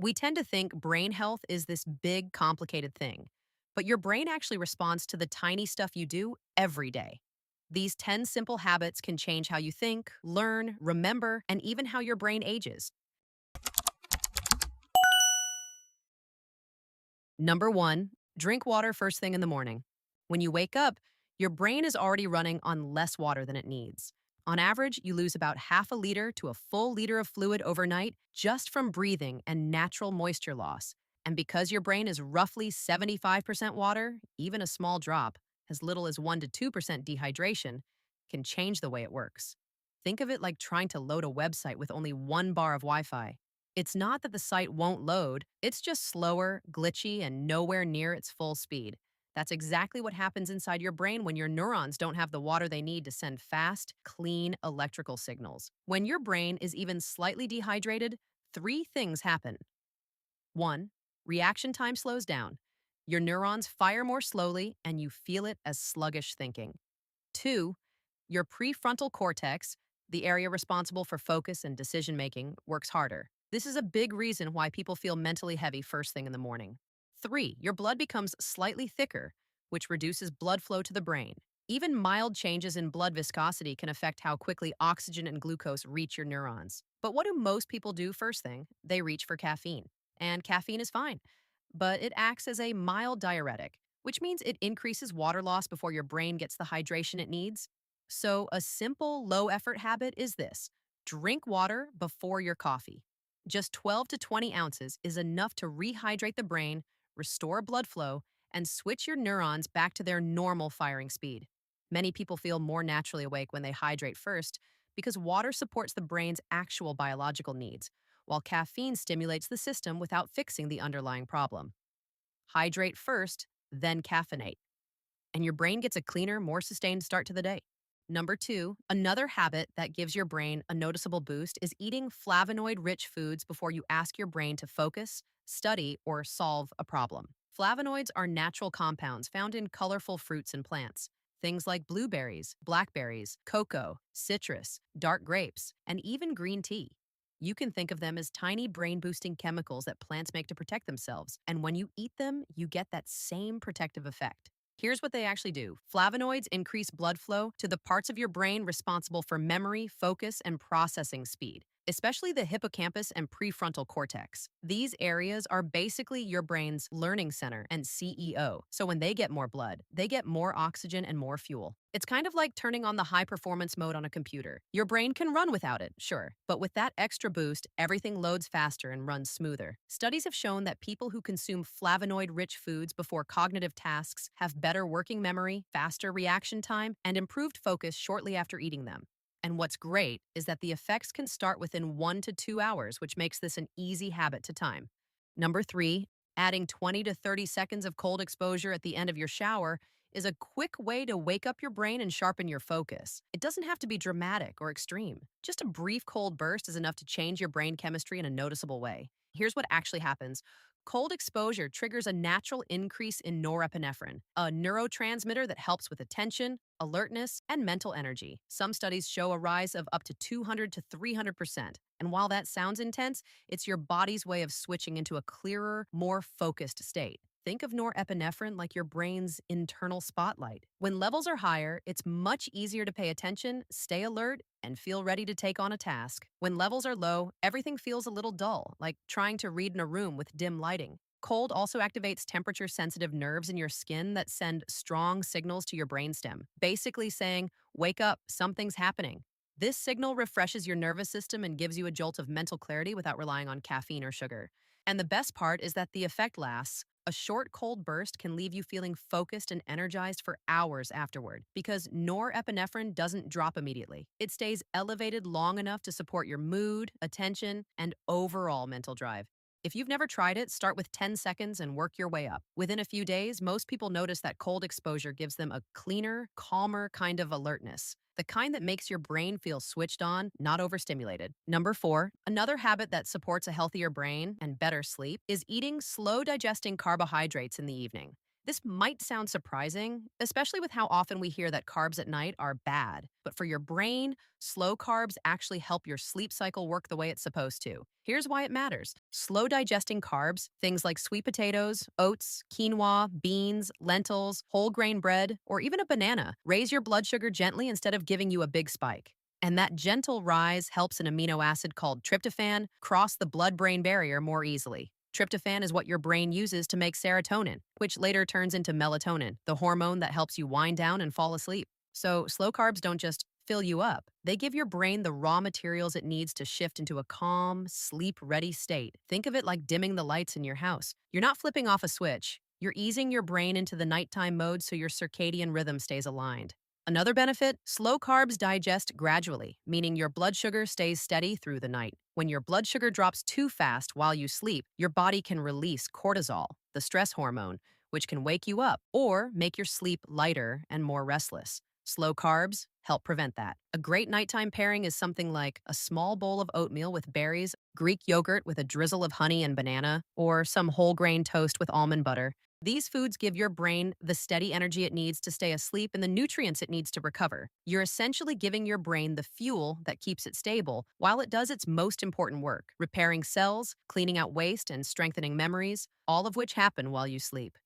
We tend to think brain health is this big, complicated thing, but your brain actually responds to the tiny stuff you do every day. These 10 simple habits can change how you think, learn, remember, and even how your brain ages. Number one, drink water first thing in the morning. When you wake up, your brain is already running on less water than it needs. On average, you lose about half a liter to a full liter of fluid overnight just from breathing and natural moisture loss. And because your brain is roughly 75% water, even a small drop, as little as 1 to 2% dehydration, can change the way it works. Think of it like trying to load a website with only 1 bar of Wi Fi. It's not that the site won't load, it's just slower, glitchy, and nowhere near its full speed. That's exactly what happens inside your brain when your neurons don't have the water they need to send fast, clean electrical signals. When your brain is even slightly dehydrated, three things happen. One, reaction time slows down. Your neurons fire more slowly, and you feel it as sluggish thinking. Two, your prefrontal cortex, the area responsible for focus and decision making, works harder. This is a big reason why people feel mentally heavy first thing in the morning. Three, your blood becomes slightly thicker, which reduces blood flow to the brain. Even mild changes in blood viscosity can affect how quickly oxygen and glucose reach your neurons. But what do most people do first thing? They reach for caffeine. And caffeine is fine, but it acts as a mild diuretic, which means it increases water loss before your brain gets the hydration it needs. So, a simple, low effort habit is this: drink water before your coffee. Just 12 to 20 ounces is enough to rehydrate the brain, restore blood flow, and switch your neurons back to their normal firing speed. Many people feel more naturally awake when they hydrate first because water supports the brain's actual biological needs, while caffeine stimulates the system without fixing the underlying problem. Hydrate first, then caffeinate, and your brain gets a cleaner, more sustained start to the day. Number two, another habit that gives your brain a noticeable boost is eating flavonoid rich foods before you ask your brain to focus, study, or solve a problem. Flavonoids are natural compounds found in colorful fruits and plants. Things like blueberries, blackberries, cocoa, citrus, dark grapes, and even green tea. You can think of them as tiny brain boosting chemicals that plants make to protect themselves. And when you eat them, you get that same protective effect. Here's what they actually do. Flavonoids increase blood flow to the parts of your brain responsible for memory, focus, and processing speed, especially the hippocampus and prefrontal cortex. These areas are basically your brain's learning center and CEO. So when they get more blood, they get more oxygen and more fuel. It's kind of like turning on the high performance mode on a computer. Your brain can run without it, sure, but with that extra boost, everything loads faster and runs smoother. Studies have shown that people who consume flavonoid rich foods before cognitive tasks have better working memory, faster reaction time, and improved focus shortly after eating them. And what's great is that the effects can start within 1 to 2 hours, which makes this an easy habit to time. Number three, adding 20 to 30 seconds of cold exposure at the end of your shower is a quick way to wake up your brain and sharpen your focus. It doesn't have to be dramatic or extreme. Just a brief cold burst is enough to change your brain chemistry in a noticeable way. Here's what actually happens. Cold exposure triggers a natural increase in norepinephrine, a neurotransmitter that helps with attention, alertness, and mental energy. Some studies show a rise of up to 200 to 300%. And while that sounds intense, it's your body's way of switching into a clearer, more focused state. Think of norepinephrine like your brain's internal spotlight. When levels are higher, it's much easier to pay attention, stay alert, and feel ready to take on a task. When levels are low, everything feels a little dull, like trying to read in a room with dim lighting. Cold also activates temperature-sensitive nerves in your skin that send strong signals to your brainstem, basically saying, "Wake up, something's happening." This signal refreshes your nervous system and gives you a jolt of mental clarity without relying on caffeine or sugar. And the best part is that the effect lasts. A short cold burst can leave you feeling focused and energized for hours afterward because norepinephrine doesn't drop immediately. It stays elevated long enough to support your mood, attention, and overall mental drive. If you've never tried it, start with 10 seconds and work your way up. Within a few days, most people notice that cold exposure gives them a cleaner, calmer kind of alertness. The kind that makes your brain feel switched on, not overstimulated. Number four, another habit that supports a healthier brain and better sleep is eating slow digesting carbohydrates in the evening. This might sound surprising, especially with how often we hear that carbs at night are bad. But for your brain, slow carbs actually help your sleep cycle work the way it's supposed to. Here's why it matters. Slow digesting carbs, things like sweet potatoes, oats, quinoa, beans, lentils, whole grain bread, or even a banana, raise your blood sugar gently instead of giving you a big spike. And that gentle rise helps an amino acid called tryptophan cross the blood brain barrier more easily. Tryptophan is what your brain uses to make serotonin, which later turns into melatonin, the hormone that helps you wind down and fall asleep. So, slow carbs don't just fill you up, they give your brain the raw materials it needs to shift into a calm, sleep ready state. Think of it like dimming the lights in your house. You're not flipping off a switch, you're easing your brain into the nighttime mode so your circadian rhythm stays aligned. Another benefit, slow carbs digest gradually, meaning your blood sugar stays steady through the night. When your blood sugar drops too fast while you sleep, your body can release cortisol, the stress hormone, which can wake you up or make your sleep lighter and more restless. Slow carbs help prevent that. A great nighttime pairing is something like a small bowl of oatmeal with berries, Greek yogurt with a drizzle of honey and banana, or some whole grain toast with almond butter. These foods give your brain the steady energy it needs to stay asleep and the nutrients it needs to recover. You're essentially giving your brain the fuel that keeps it stable while it does its most important work, repairing cells, cleaning out waste, and strengthening memories, all of which happen while you sleep.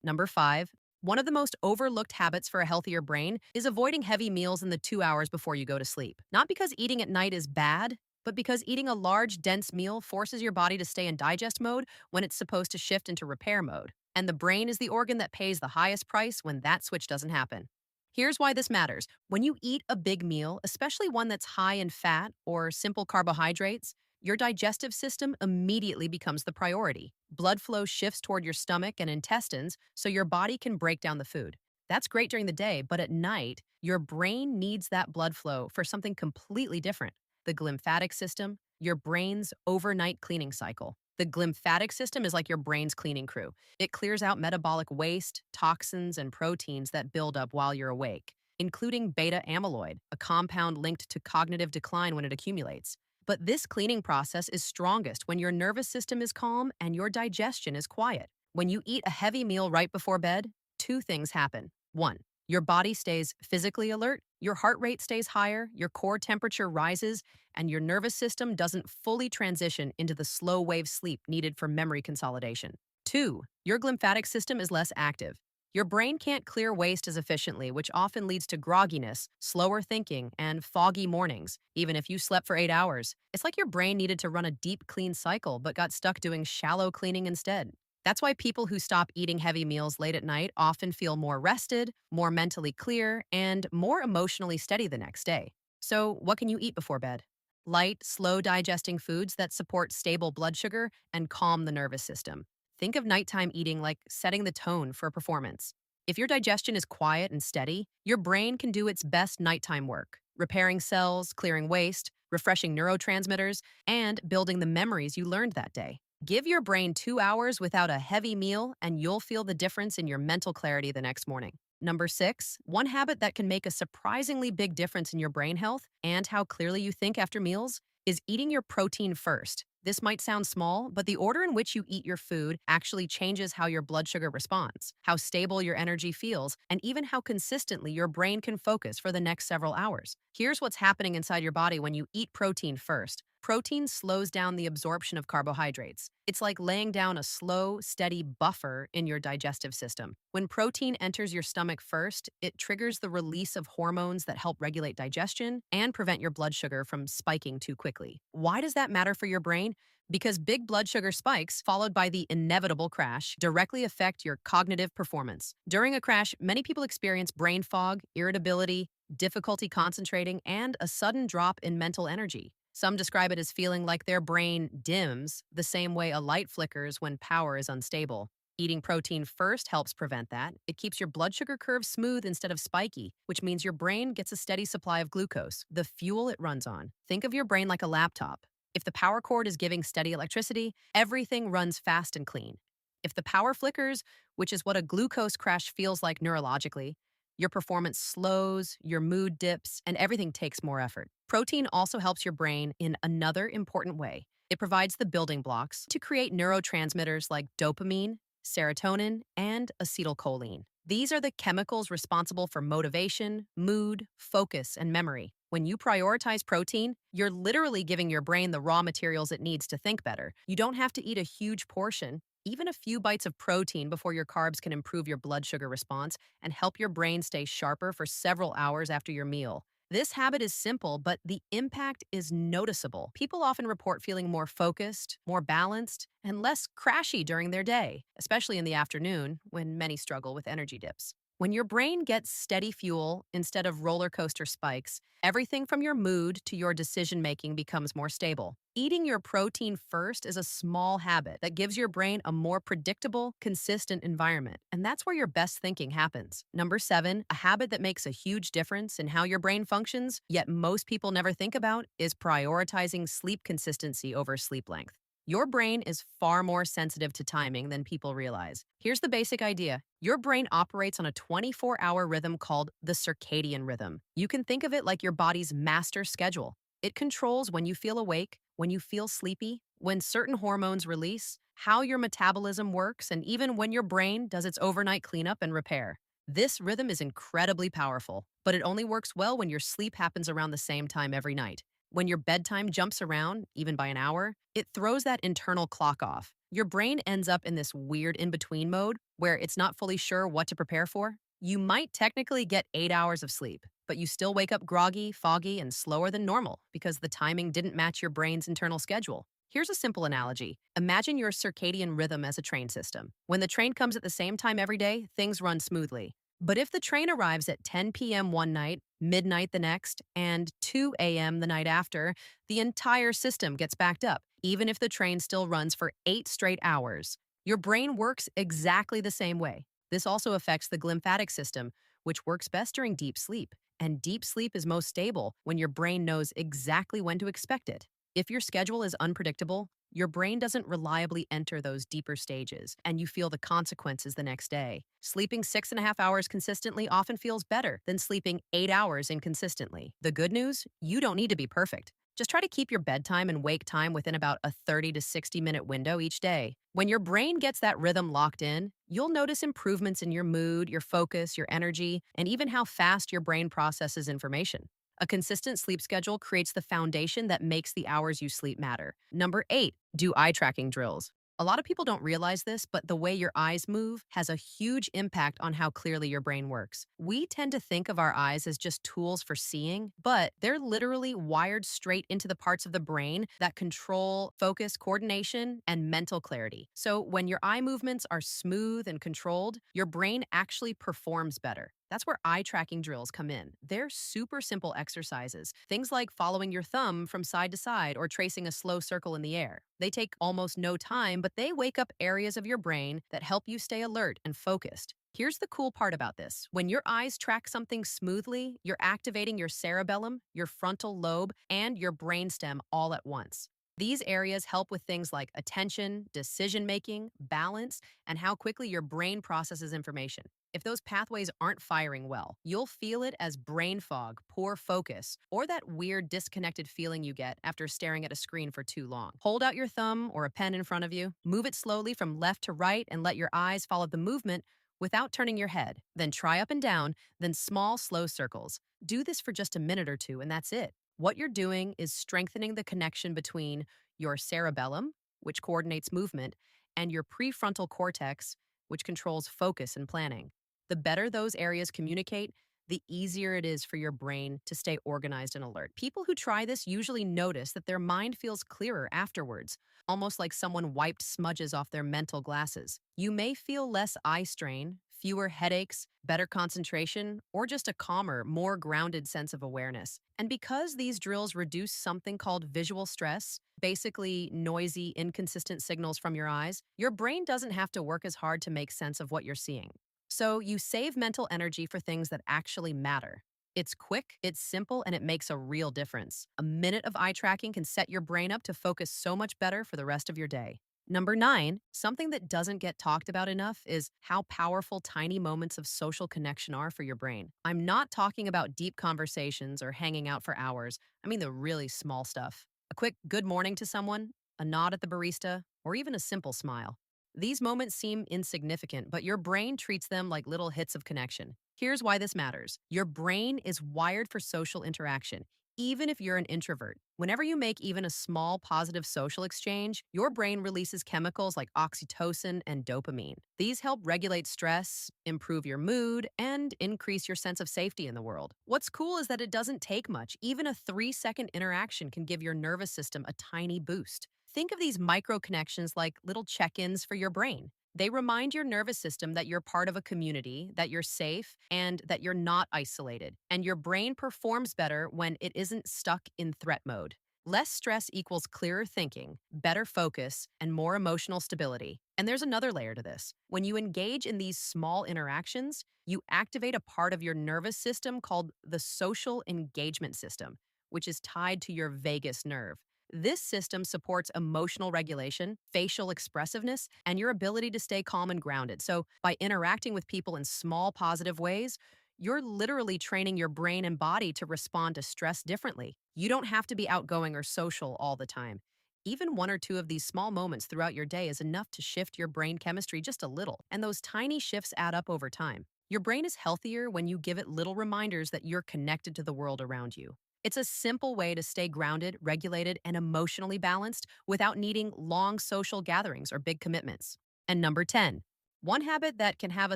Number 5. One of the most overlooked habits for a healthier brain is avoiding heavy meals in the 2 hours before you go to sleep. Not because eating at night is bad, but because eating a large, dense meal forces your body to stay in digest mode when it's supposed to shift into repair mode. And the brain is the organ that pays the highest price when that switch doesn't happen. Here's why this matters. When you eat a big meal, especially one that's high in fat or simple carbohydrates, your digestive system immediately becomes the priority. Blood flow shifts toward your stomach and intestines so your body can break down the food. That's great during the day, but at night, your brain needs that blood flow for something completely different: the glymphatic system, your brain's overnight cleaning cycle. The glymphatic system is like your brain's cleaning crew. It clears out metabolic waste, toxins, and proteins that build up while you're awake, including beta amyloid, a compound linked to cognitive decline when it accumulates. But this cleaning process is strongest when your nervous system is calm and your digestion is quiet. When you eat a heavy meal right before bed, two things happen. One, your body stays physically alert, your heart rate stays higher, your core temperature rises, and your nervous system doesn't fully transition into the slow wave sleep needed for memory consolidation. Two, your glymphatic system is less active. Your brain can't clear waste as efficiently, which often leads to grogginess, slower thinking, and foggy mornings, even if you slept for 8 hours. It's like your brain needed to run a deep clean cycle but got stuck doing shallow cleaning instead. That's why people who stop eating heavy meals late at night often feel more rested, more mentally clear, and more emotionally steady the next day. So, what can you eat before bed? Light, slow digesting foods that support stable blood sugar and calm the nervous system. Think of nighttime eating like setting the tone for a performance. If your digestion is quiet and steady, your brain can do its best nighttime work, repairing cells, clearing waste, refreshing neurotransmitters, and building the memories you learned that day. Give your brain 2 hours without a heavy meal, and you'll feel the difference in your mental clarity the next morning. Number 6, one habit that can make a surprisingly big difference in your brain health and how clearly you think after meals is eating your protein first. This might sound small, but the order in which you eat your food actually changes how your blood sugar responds, how stable your energy feels, and even how consistently your brain can focus for the next several hours. Here's what's happening inside your body when you eat protein first. Protein slows down the absorption of carbohydrates. It's like laying down a slow, steady buffer in your digestive system. When protein enters your stomach first, it triggers the release of hormones that help regulate digestion and prevent your blood sugar from spiking too quickly. Why does that matter for your brain? Because big blood sugar spikes, followed by the inevitable crash, directly affect your cognitive performance. During a crash, many people experience brain fog, irritability, difficulty concentrating, and a sudden drop in mental energy. Some describe it as feeling like their brain dims the same way a light flickers when power is unstable. Eating protein first helps prevent that. It keeps your blood sugar curve smooth instead of spiky, which means your brain gets a steady supply of glucose, the fuel it runs on. Think of your brain like a laptop. If the power cord is giving steady electricity, everything runs fast and clean. If the power flickers, which is what a glucose crash feels like neurologically, your performance slows, your mood dips, and everything takes more effort. Protein also helps your brain in another important way. It provides the building blocks to create neurotransmitters like dopamine, serotonin, and acetylcholine. These are the chemicals responsible for motivation, mood, focus, and memory. When you prioritize protein, you're literally giving your brain the raw materials it needs to think better. You don't have to eat a huge portion. Even a few bites of protein before your carbs can improve your blood sugar response and help your brain stay sharper for several hours after your meal. This habit is simple, but the impact is noticeable. People often report feeling more focused, more balanced, and less crashy during their day, especially in the afternoon when many struggle with energy dips. When your brain gets steady fuel instead of roller coaster spikes, everything from your mood to your decision making becomes more stable. Eating your protein first is a small habit that gives your brain a more predictable, consistent environment. And that's where your best thinking happens. Number 7, a habit that makes a huge difference in how your brain functions, yet most people never think about, is prioritizing sleep consistency over sleep length. Your brain is far more sensitive to timing than people realize. Here's the basic idea. Your brain operates on a 24-hour rhythm called the circadian rhythm. You can think of it like your body's master schedule. It controls when you feel awake, when you feel sleepy, when certain hormones release, how your metabolism works, and even when your brain does its overnight cleanup and repair. This rhythm is incredibly powerful, but it only works well when your sleep happens around the same time every night. When your bedtime jumps around, even by an hour, it throws that internal clock off. Your brain ends up in this weird in between mode where it's not fully sure what to prepare for. You might technically get 8 hours of sleep, but you still wake up groggy, foggy, and slower than normal because the timing didn't match your brain's internal schedule. Here's a simple analogy. Imagine your circadian rhythm as a train system. When the train comes at the same time every day, things run smoothly. But if the train arrives at 10 p.m. one night, midnight the next, and 2 a.m. the night after, the entire system gets backed up, even if the train still runs for 8 straight hours. Your brain works exactly the same way. This also affects the glymphatic system, which works best during deep sleep. And deep sleep is most stable when your brain knows exactly when to expect it. If your schedule is unpredictable, your brain doesn't reliably enter those deeper stages, and you feel the consequences the next day. Sleeping 6.5 hours consistently often feels better than sleeping 8 hours inconsistently. The good news? You don't need to be perfect. Just try to keep your bedtime and wake time within about a 30 to 60-minute window each day. When your brain gets that rhythm locked in, you'll notice improvements in your mood, your focus, your energy, and even how fast your brain processes information. A consistent sleep schedule creates the foundation that makes the hours you sleep matter. Number 8, do eye tracking drills. A lot of people don't realize this, but the way your eyes move has a huge impact on how clearly your brain works. We tend to think of our eyes as just tools for seeing, but they're literally wired straight into the parts of the brain that control focus, coordination, and mental clarity. So when your eye movements are smooth and controlled, your brain actually performs better. That's where eye tracking drills come in. They're super simple exercises. Things like following your thumb from side to side or tracing a slow circle in the air. They take almost no time, but they wake up areas of your brain that help you stay alert and focused. Here's the cool part about this. When your eyes track something smoothly, you're activating your cerebellum, your frontal lobe, and your brainstem all at once. These areas help with things like attention, decision making, balance, and how quickly your brain processes information. If those pathways aren't firing well, you'll feel it as brain fog, poor focus, or that weird disconnected feeling you get after staring at a screen for too long. Hold out your thumb or a pen in front of you, move it slowly from left to right, and let your eyes follow the movement without turning your head. Then try up and down, then small, slow circles. Do this for just a minute or two, and that's it. What you're doing is strengthening the connection between your cerebellum, which coordinates movement, and your prefrontal cortex, which controls focus and planning. The better those areas communicate, the easier it is for your brain to stay organized and alert. People who try this usually notice that their mind feels clearer afterwards, almost like someone wiped smudges off their mental glasses. You may feel less eye strain, fewer headaches, better concentration, or just a calmer, more grounded sense of awareness. And because these drills reduce something called visual stress, basically noisy, inconsistent signals from your eyes, your brain doesn't have to work as hard to make sense of what you're seeing. So you save mental energy for things that actually matter. It's quick, it's simple, and it makes a real difference. A minute of eye tracking can set your brain up to focus so much better for the rest of your day. Number 9, something that doesn't get talked about enough is how powerful tiny moments of social connection are for your brain. I'm not talking about deep conversations or hanging out for hours. I mean the really small stuff. A quick good morning to someone, a nod at the barista, or even a simple smile. These moments seem insignificant, but your brain treats them like little hits of connection. Here's why this matters. Your brain is wired for social interaction, even if you're an introvert. Whenever you make even a small positive social exchange, your brain releases chemicals like oxytocin and dopamine. These help regulate stress, improve your mood, and increase your sense of safety in the world. What's cool is that it doesn't take much. Even a 3-second interaction can give your nervous system a tiny boost. Think of these micro connections like little check ins for your brain. They remind your nervous system that you're part of a community, that you're safe, and that you're not isolated. And your brain performs better when it isn't stuck in threat mode. Less stress equals clearer thinking, better focus, and more emotional stability. And there's another layer to this. When you engage in these small interactions, you activate a part of your nervous system called the social engagement system, which is tied to your vagus nerve. This system supports emotional regulation, facial expressiveness, and your ability to stay calm and grounded. So, by interacting with people in small positive ways, you're literally training your brain and body to respond to stress differently. You don't have to be outgoing or social all the time. Even one or two of these small moments throughout your day is enough to shift your brain chemistry just a little, and those tiny shifts add up over time. Your brain is healthier when you give it little reminders that you're connected to the world around you. It's a simple way to stay grounded, regulated, and emotionally balanced without needing long social gatherings or big commitments. And number 10, one habit that can have a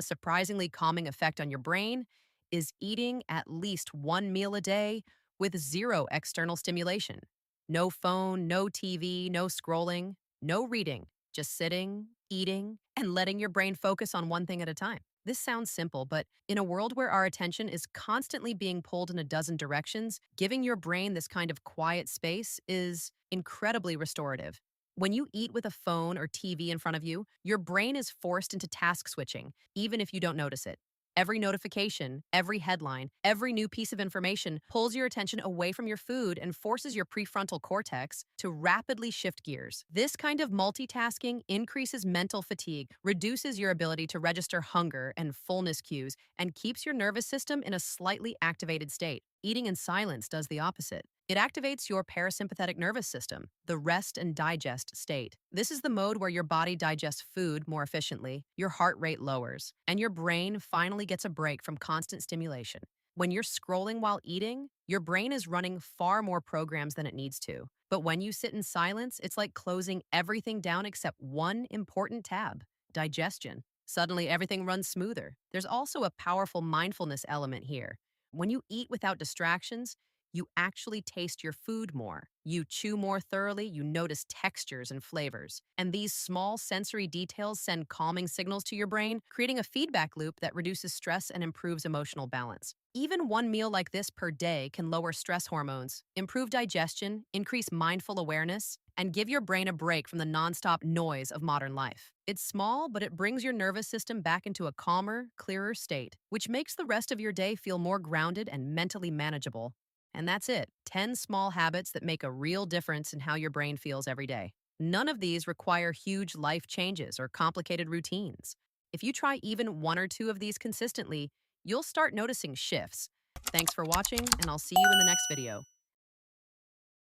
surprisingly calming effect on your brain is eating at least one meal a day with zero external stimulation. No phone, no TV, no scrolling, no reading, just sitting, eating, and letting your brain focus on one thing at a time. This sounds simple, but in a world where our attention is constantly being pulled in a dozen directions, giving your brain this kind of quiet space is incredibly restorative. When you eat with a phone or TV in front of you, your brain is forced into task switching, even if you don't notice it. Every notification, every headline, every new piece of information pulls your attention away from your food and forces your prefrontal cortex to rapidly shift gears. This kind of multitasking increases mental fatigue, reduces your ability to register hunger and fullness cues, and keeps your nervous system in a slightly activated state. Eating in silence does the opposite. It activates your parasympathetic nervous system, the rest and digest state. This is the mode where your body digests food more efficiently, your heart rate lowers, and your brain finally gets a break from constant stimulation. When you're scrolling while eating, your brain is running far more programs than it needs to. But when you sit in silence, it's like closing everything down except one important tab: digestion. Suddenly, everything runs smoother. There's also a powerful mindfulness element here. When you eat without distractions, you actually taste your food more. You chew more thoroughly, you notice textures and flavors. And these small sensory details send calming signals to your brain, creating a feedback loop that reduces stress and improves emotional balance. Even one meal like this per day can lower stress hormones, improve digestion, increase mindful awareness, and give your brain a break from the nonstop noise of modern life. It's small, but it brings your nervous system back into a calmer, clearer state, which makes the rest of your day feel more grounded and mentally manageable. And that's it, 10 small habits that make a real difference in how your brain feels every day. None of these require huge life changes or complicated routines. If you try even one or two of these consistently, you'll start noticing shifts. Thanks for watching, and I'll see you in the next video.